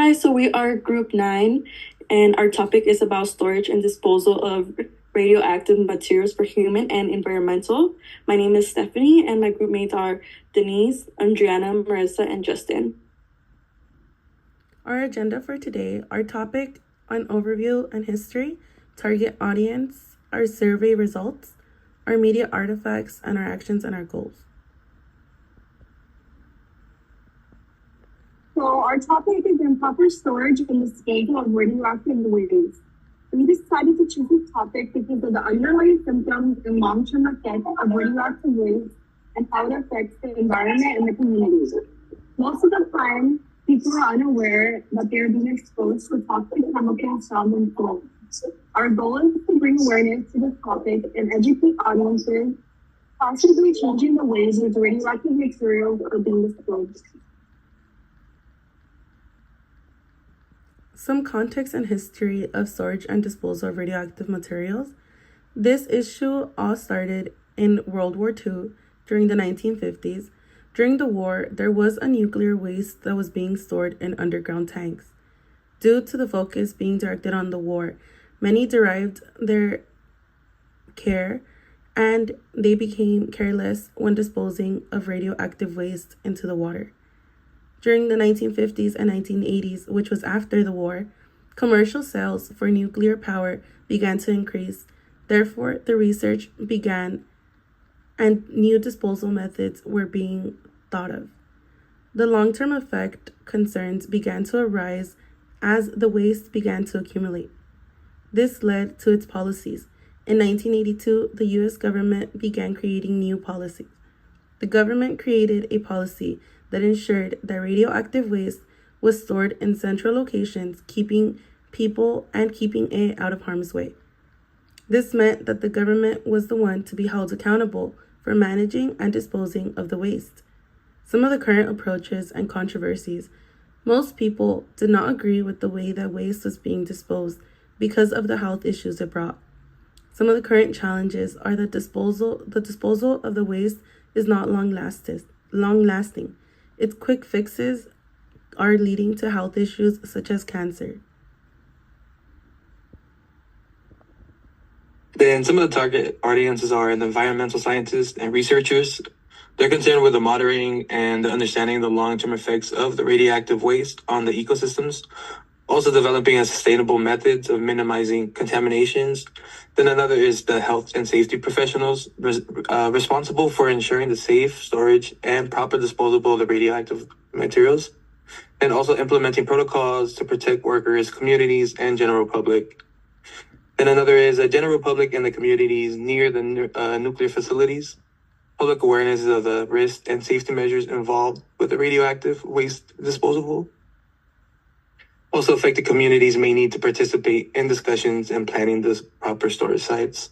Hi, so we are Group 9, and our topic is about storage and disposal of radioactive materials for human and environmental. My name is Stephanie, and my group mates are Denise, Andriana, Marissa, and Justin. Our agenda for today, our topic, an overview and history, target audience, our survey results, our media artifacts, and our actions and our goals. So our topic is improper storage and disposal of radioactive waste. We decided to choose this topic because of the underlying symptoms and long-term effects of radioactive waste and how it affects the environment and the community. Most of the time, people are unaware that they are being exposed to toxic chemicals found in soil. Our goal is to bring awareness to this topic and educate audiences, possibly changing the ways which radioactive materials are being disposed. Some context and history of storage and disposal of radioactive materials. This issue all started in World War II during the 1950s. During the war, there was a nuclear waste that was being stored in underground tanks. Due to the focus being directed on the war, many derived their care and they became careless when disposing of radioactive waste into the water. During the 1950s and 1980s, which was after the war, commercial sales for nuclear power began to increase. Therefore, the research began and new disposal methods were being thought of. The long-term effect concerns began to arise as the waste began to accumulate. This led to its policies. In 1982, the U.S. government began creating new policies. The government created a policy that ensured that radioactive waste was stored in central locations, keeping people and keeping it out of harm's way. This meant that the government was the one to be held accountable for managing and disposing of the waste. Some of the current approaches and controversies. Most people did not agree with the way that waste was being disposed because of the health issues it brought. Some of the current challenges are that the disposal of the waste is not long lasting. Its quick fixes are leading to health issues such as cancer. Then some of the target audiences are the environmental scientists and researchers. They're concerned with the monitoring and the understanding of the long-term effects of the radioactive waste on the ecosystems, also developing sustainable methods of minimizing contaminations. Then another is the health and safety professionals responsible for ensuring the safe storage and proper disposal of the radioactive materials, and also implementing protocols to protect workers, communities, and general public. Then another is a general public and the communities near the nuclear facilities. Public awareness of the risk and safety measures involved with the radioactive waste disposal. Also, affected communities may need to participate in discussions and planning the proper storage sites.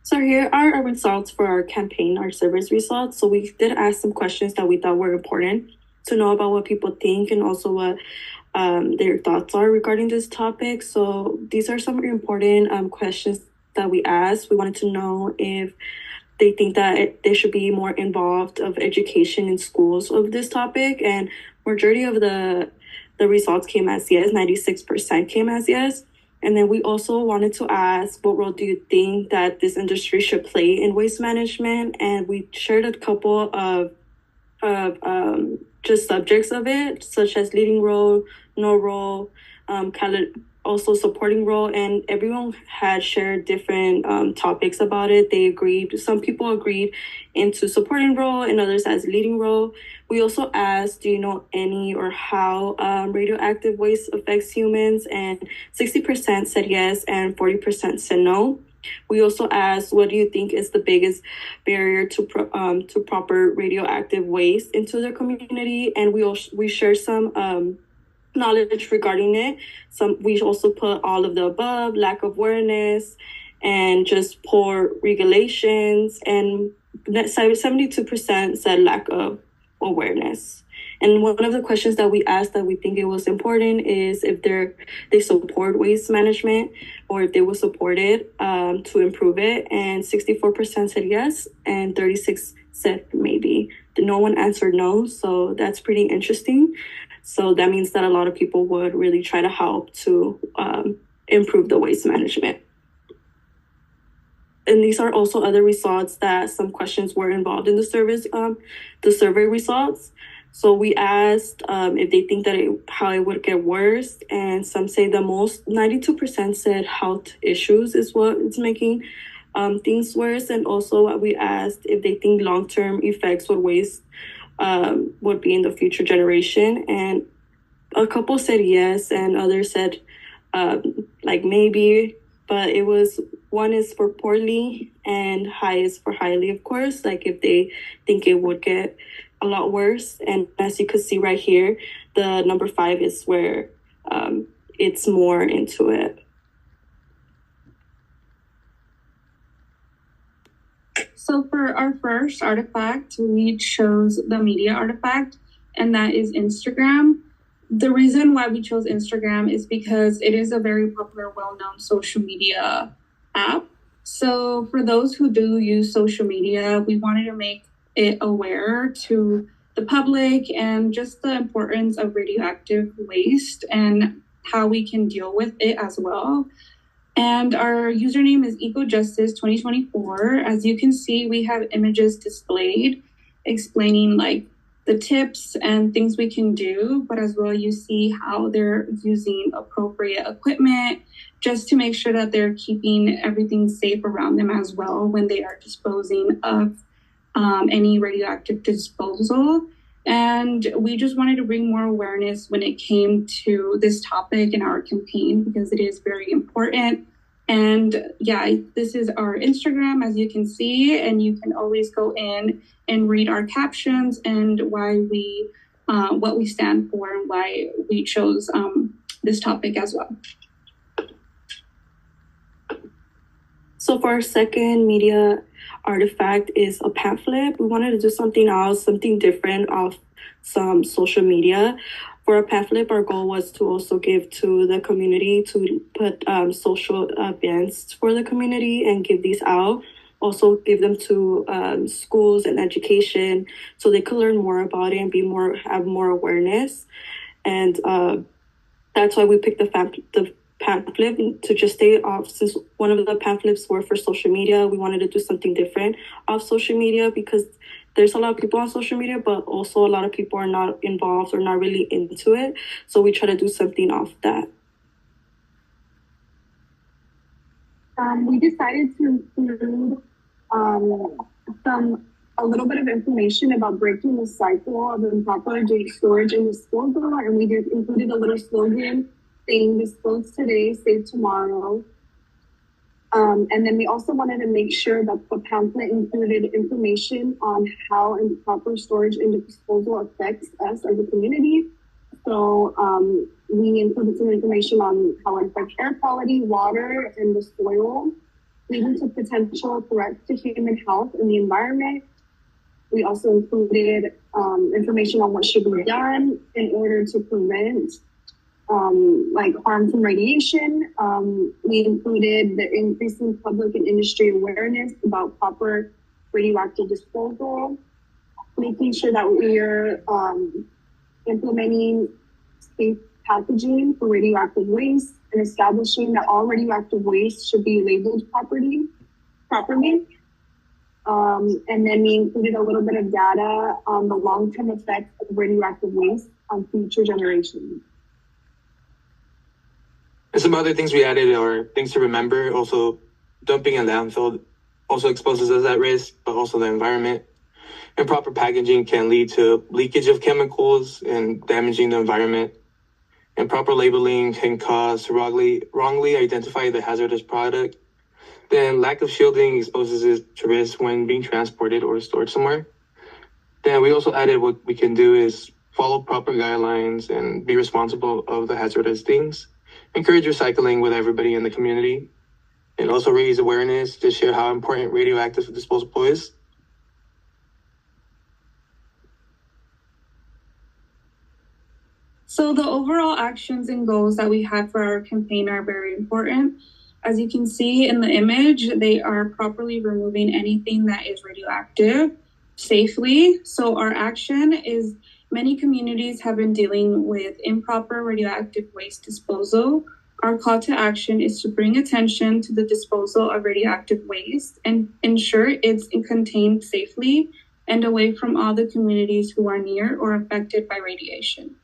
So here are our results for our campaign, our service results. So we did ask some questions that we thought were important to know about what people think and also what their thoughts are regarding this topic. So these are some important questions that we asked. We wanted to know if they think that they should be more involved of education in schools of this topic, and majority of the results came as yes. 96% came as yes. And then we also wanted to ask, what role do you think that this industry should play in waste management? And we shared a couple of just subjects of it, such as leading role, no role, also supporting role, and everyone had shared different topics about it. They agreed. Some people agreed into supporting role and others as leading role. We also asked, do you know any or how radioactive waste affects humans? And 60% said yes and 40% said no. We also asked, what do you think is the biggest barrier to proper radioactive waste into their community? And we shared some knowledge regarding it. We also put all of the above: lack of awareness and just poor regulations, and 72% said lack of awareness. And one of the questions that we asked that we think it was important is if they support waste management or if they will support it to improve it. And 64% said yes and 36 said maybe. No one answered no, so that's pretty interesting. So that means that a lot of people would really try to help to improve the waste management. And these are also other results that some questions were involved in the survey results. So we asked if they think that how it would get worse, and some say the most, 92% said health issues is what is making things worse. And also we asked if they think long-term effects with waste would be in the future generation. And a couple said yes, and others said like maybe, but it was, one is for poorly and high is for highly, of course, like if they think it would get a lot worse. And as you could see right here, the number 5 is where it's more into it. So for our first artifact, we chose the media artifact, and that is Instagram. The reason why we chose Instagram is because it is a very popular, well-known social media app. So for those who do use social media, we wanted to make it aware to the public and just the importance of radioactive waste and how we can deal with it as well. And our username is EcoJustice2024. As you can see, we have images displayed explaining like the tips and things we can do, but as well you see how they're using appropriate equipment just to make sure that they're keeping everything safe around them as well when they are disposing of any radioactive disposal. And we just wanted to bring more awareness when it came to this topic in our campaign because it is very important. And yeah, this is our Instagram, as you can see, and you can always go in and read our captions and why we, what we stand for and why we chose this topic as well. So for our second media artifact is a pamphlet. We wanted to do something else, something different off some social media. For a pamphlet, our goal was to also give to the community, to put social events for the community and give these out. Also give them to schools and education so they could learn more about it and have more awareness. And that's why we picked the pamphlet to just stay off. Since one of the pamphlets were for social media, we wanted to do something different off social media because there's a lot of people on social media, but also a lot of people are not involved or not really into it. So we try to do something off that. We decided to include a little bit of information about breaking the cycle of improper storage and disposal, and we included a little slogan saying "Dispose today, save tomorrow." And then we also wanted to make sure that the pamphlet included information on how improper storage and disposal affects us as a community. So we included some information on how it affects air quality, water, and the soil, leading to potential threats to human health and the environment. We also included information on what should be done in order to prevent like harm from radiation. We included the increasing public and industry awareness about proper radioactive disposal, making sure that we are implementing safe packaging for radioactive waste and establishing that all radioactive waste should be labeled properly. And then we included a little bit of data on the long-term effects of radioactive waste on future generations. And some other things we added are things to remember. Also, dumping in landfill also exposes us at risk, but also the environment. Improper packaging can lead to leakage of chemicals and damaging the environment. Improper labeling can cause wrongly identify the hazardous product. Then lack of shielding exposes it to risk when being transported or stored somewhere. Then we also added what we can do is follow proper guidelines and be responsible of the hazardous things. Encourage recycling with everybody in the community, and also raise awareness to share how important radioactive disposal is. So the overall actions and goals that we have for our campaign are very important. As you can see in the image, they are properly removing anything that is radioactive. safely. So our action is many communities have been dealing with improper radioactive waste disposal. Our call to action is to bring attention to the disposal of radioactive waste and ensure it's contained safely and away from all the communities who are near or affected by radiation.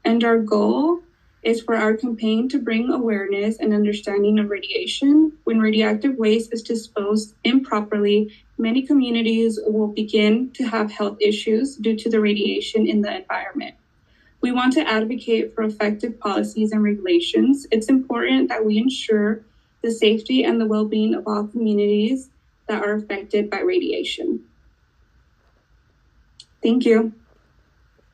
And our goal is for our campaign to bring awareness and understanding of radiation. When radioactive waste is disposed improperly, many communities will begin to have health issues due to the radiation in the environment. We want to advocate for effective policies and regulations. It's important that we ensure the safety and the well-being of all communities that are affected by radiation. Thank you.